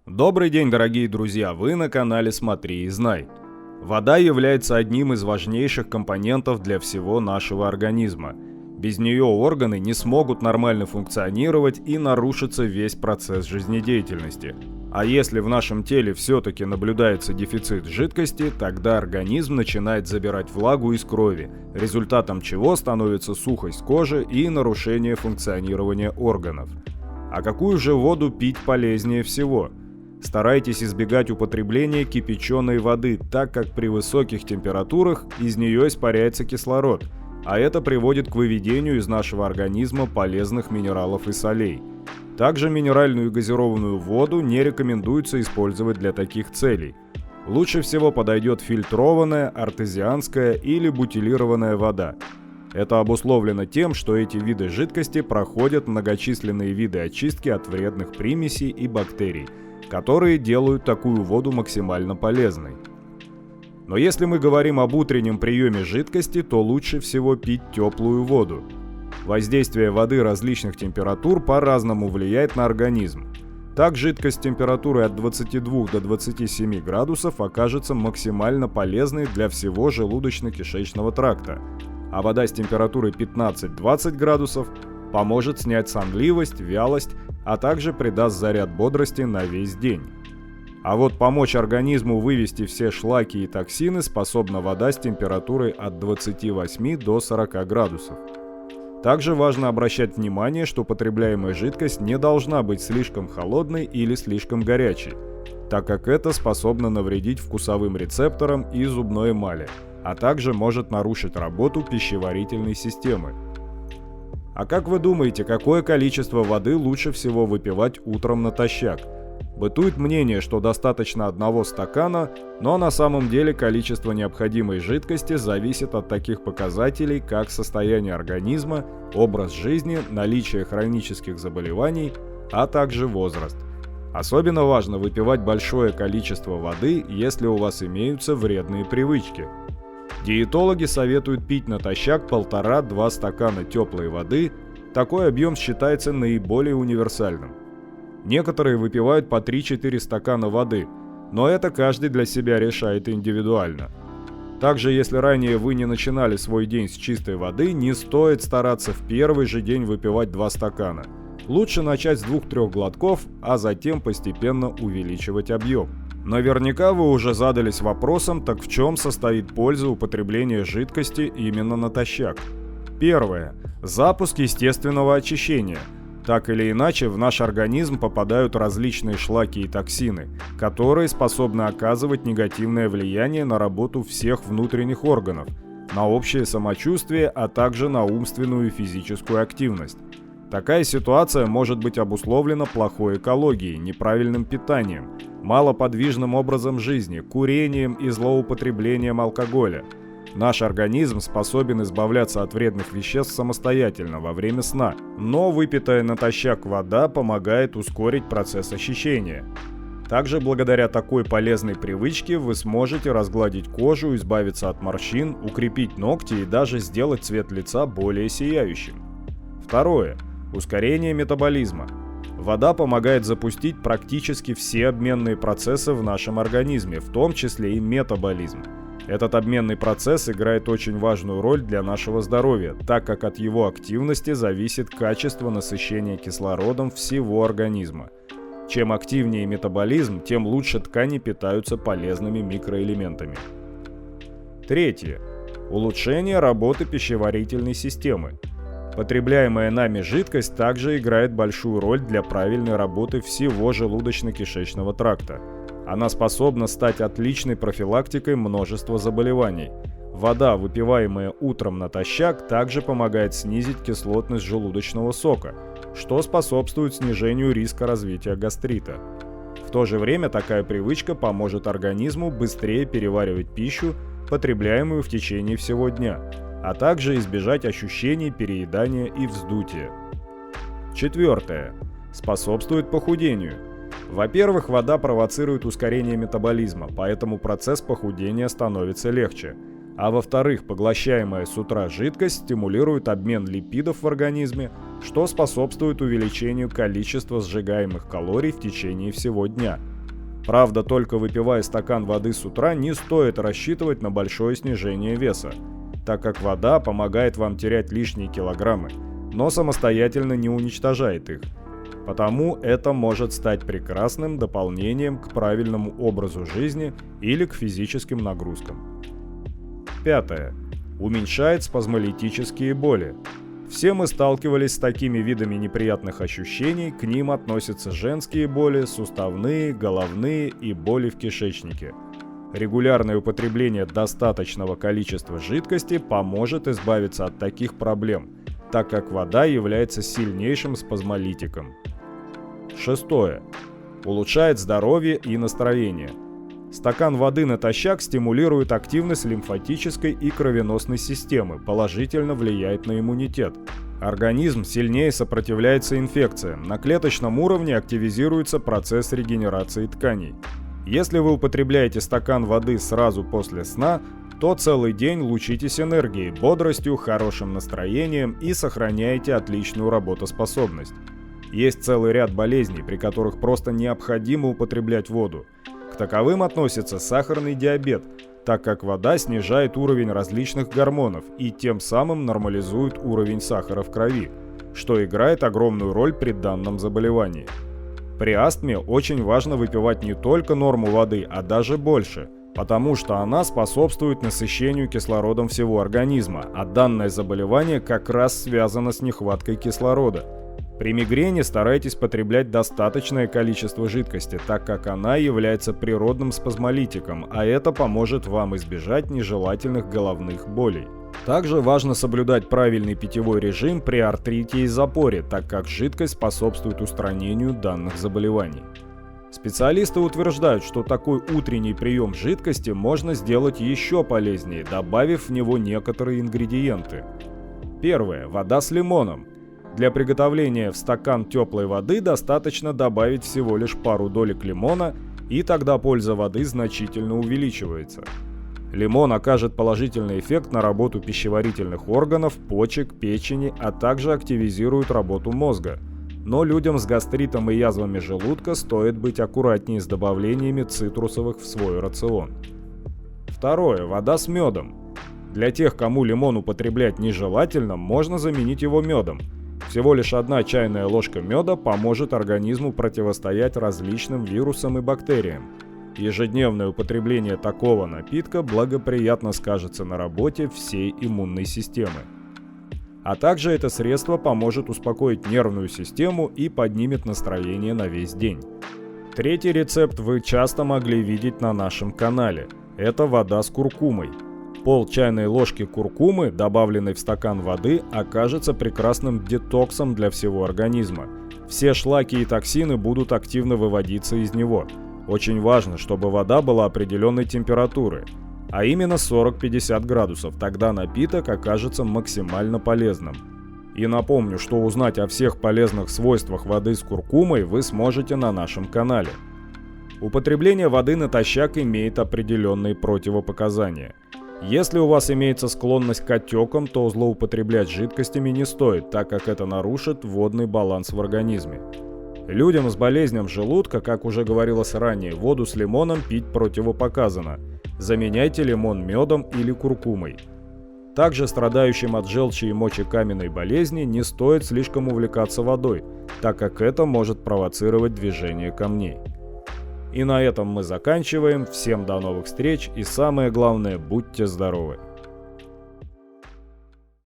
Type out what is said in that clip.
Добрый день, дорогие друзья! Вы на канале «Смотри и знай». Вода является одним из важнейших компонентов для всего нашего организма. Без нее органы не смогут нормально функционировать и нарушится весь процесс жизнедеятельности. А если в нашем теле все-таки наблюдается дефицит жидкости, тогда организм начинает забирать влагу из крови, результатом чего становится сухость кожи и нарушение функционирования органов. А какую же воду пить полезнее всего? Старайтесь избегать употребления кипяченой воды, так как при высоких температурах из нее испаряется кислород, а это приводит к выведению из нашего организма полезных минералов и солей. Также минеральную и газированную воду не рекомендуется использовать для таких целей. Лучше всего подойдет фильтрованная, артезианская или бутилированная вода. Это обусловлено тем, что эти виды жидкости проходят многочисленные виды очистки от вредных примесей и бактерий, которые делают такую воду максимально полезной. Но если мы говорим об утреннем приеме жидкости, то лучше всего пить теплую воду. Воздействие воды различных температур по-разному влияет на организм. Так жидкость с температурой от 22 до 27 градусов окажется максимально полезной для всего желудочно-кишечного тракта, а вода с температурой 15-20 градусов поможет снять сонливость, вялость, а также придаст заряд бодрости на весь день. А вот помочь организму вывести все шлаки и токсины способна вода с температурой от 28 до 40 градусов. Также важно обращать внимание, что потребляемая жидкость не должна быть слишком холодной или слишком горячей, так как это способно навредить вкусовым рецепторам и зубной эмали, а также может нарушить работу пищеварительной системы. А как вы думаете, какое количество воды лучше всего выпивать утром натощак? Бытует мнение, что достаточно одного стакана, но на самом деле количество необходимой жидкости зависит от таких показателей, как состояние организма, образ жизни, наличие хронических заболеваний, а также возраст. Особенно важно выпивать большое количество воды, если у вас имеются вредные привычки. Диетологи советуют пить натощак 1,5-2 стакана теплой воды, такой объем считается наиболее универсальным. Некоторые выпивают по 3-4 стакана воды, но это каждый для себя решает индивидуально. Также, если ранее вы не начинали свой день с чистой воды, не стоит стараться в первый же день выпивать 2 стакана. Лучше начать с 2-3 глотков, а затем постепенно увеличивать объем. Наверняка вы уже задались вопросом, так в чем состоит польза употребления жидкости именно натощак? Первое. Запуск естественного очищения. Так или иначе, в наш организм попадают различные шлаки и токсины, которые способны оказывать негативное влияние на работу всех внутренних органов, на общее самочувствие, а также на умственную и физическую активность. Такая ситуация может быть обусловлена плохой экологией, неправильным питанием, малоподвижным образом жизни, курением и злоупотреблением алкоголя. Наш организм способен избавляться от вредных веществ самостоятельно во время сна, но выпитая натощак вода помогает ускорить процесс очищения. Также благодаря такой полезной привычке вы сможете разгладить кожу, избавиться от морщин, укрепить ногти и даже сделать цвет лица более сияющим. Второе. Ускорение метаболизма. Вода помогает запустить практически все обменные процессы в нашем организме, в том числе и метаболизм. Этот обменный процесс играет очень важную роль для нашего здоровья, так как от его активности зависит качество насыщения кислородом всего организма. Чем активнее метаболизм, тем лучше ткани питаются полезными микроэлементами. Третье. Улучшение работы пищеварительной системы. Потребляемая нами жидкость также играет большую роль для правильной работы всего желудочно-кишечного тракта. Она способна стать отличной профилактикой множества заболеваний. Вода, выпиваемая утром натощак, также помогает снизить кислотность желудочного сока, что способствует снижению риска развития гастрита. В то же время такая привычка поможет организму быстрее переваривать пищу, потребляемую в течение всего дня, а также избежать ощущений переедания и вздутия. Четвертое. Способствует похудению. Во-первых, вода провоцирует ускорение метаболизма, поэтому процесс похудения становится легче. А во-вторых, поглощаемая с утра жидкость стимулирует обмен липидов в организме, что способствует увеличению количества сжигаемых калорий в течение всего дня, Правда, только выпивая стакан воды с утра, не стоит рассчитывать на большое снижение веса, так как вода помогает вам терять лишние килограммы, но самостоятельно не уничтожает их. Потому это может стать прекрасным дополнением к правильному образу жизни или к физическим нагрузкам. 5. Уменьшает спазмолитические боли. Все мы сталкивались с такими видами неприятных ощущений, к ним относятся женские боли, суставные, головные и боли в кишечнике. Регулярное употребление достаточного количества жидкости поможет избавиться от таких проблем, так как вода является сильнейшим спазмолитиком. 6. Улучшает здоровье и настроение. Стакан воды натощак стимулирует активность лимфатической и кровеносной системы, положительно влияет на иммунитет. Организм сильнее сопротивляется инфекциям, на клеточном уровне активизируется процесс регенерации тканей. Если вы употребляете стакан воды сразу после сна, то целый день лучитесь энергией, бодростью, хорошим настроением и сохраняете отличную работоспособность. Есть целый ряд болезней, при которых просто необходимо употреблять воду. К таковым относится сахарный диабет, так как вода снижает уровень различных гормонов и тем самым нормализует уровень сахара в крови, что играет огромную роль при данном заболевании. При астме очень важно выпивать не только норму воды, а даже больше, потому что она способствует насыщению кислородом всего организма, а данное заболевание как раз связано с нехваткой кислорода. При мигрени старайтесь потреблять достаточное количество жидкости, так как она является природным спазмолитиком, а это поможет вам избежать нежелательных головных болей. Также важно соблюдать правильный питьевой режим при артрите и запоре, так как жидкость способствует устранению данных заболеваний. Специалисты утверждают, что такой утренний прием жидкости можно сделать еще полезнее, добавив в него некоторые ингредиенты. 1. Вода с лимоном. Для приготовления в стакан теплой воды достаточно добавить всего лишь пару долек лимона, и тогда польза воды значительно увеличивается. Лимон окажет положительный эффект на работу пищеварительных органов, почек, печени, а также активизирует работу мозга. Но людям с гастритом и язвами желудка стоит быть аккуратнее с добавлениями цитрусовых в свой рацион. 2. Вода с медом. Для тех, кому лимон употреблять нежелательно, можно заменить его медом. Всего лишь 1 чайная ложка меда поможет организму противостоять различным вирусам и бактериям. Ежедневное употребление такого напитка благоприятно скажется на работе всей иммунной системы. А также это средство поможет успокоить нервную систему и поднимет настроение на весь день. 3. рецепт вы часто могли видеть на нашем канале. Это вода с куркумой. Пол чайной ложки куркумы, добавленной в стакан воды, окажется прекрасным детоксом для всего организма. Все шлаки и токсины будут активно выводиться из него. Очень важно, чтобы вода была определенной температуры, а именно 40-50 градусов, тогда напиток окажется максимально полезным. И напомню, что узнать о всех полезных свойствах воды с куркумой вы сможете на нашем канале. Употребление воды натощак имеет определенные противопоказания. Если у вас имеется склонность к отекам, то злоупотреблять жидкостями не стоит, так как это нарушит водный баланс в организме. Людям с болезнью желудка, как уже говорилось ранее, воду с лимоном пить противопоказано. Заменяйте лимон медом или куркумой. Также страдающим от желчи и мочекаменной болезни не стоит слишком увлекаться водой, так как это может провоцировать движение камней. И на этом мы заканчиваем. Всем до новых встреч и самое главное, будьте здоровы!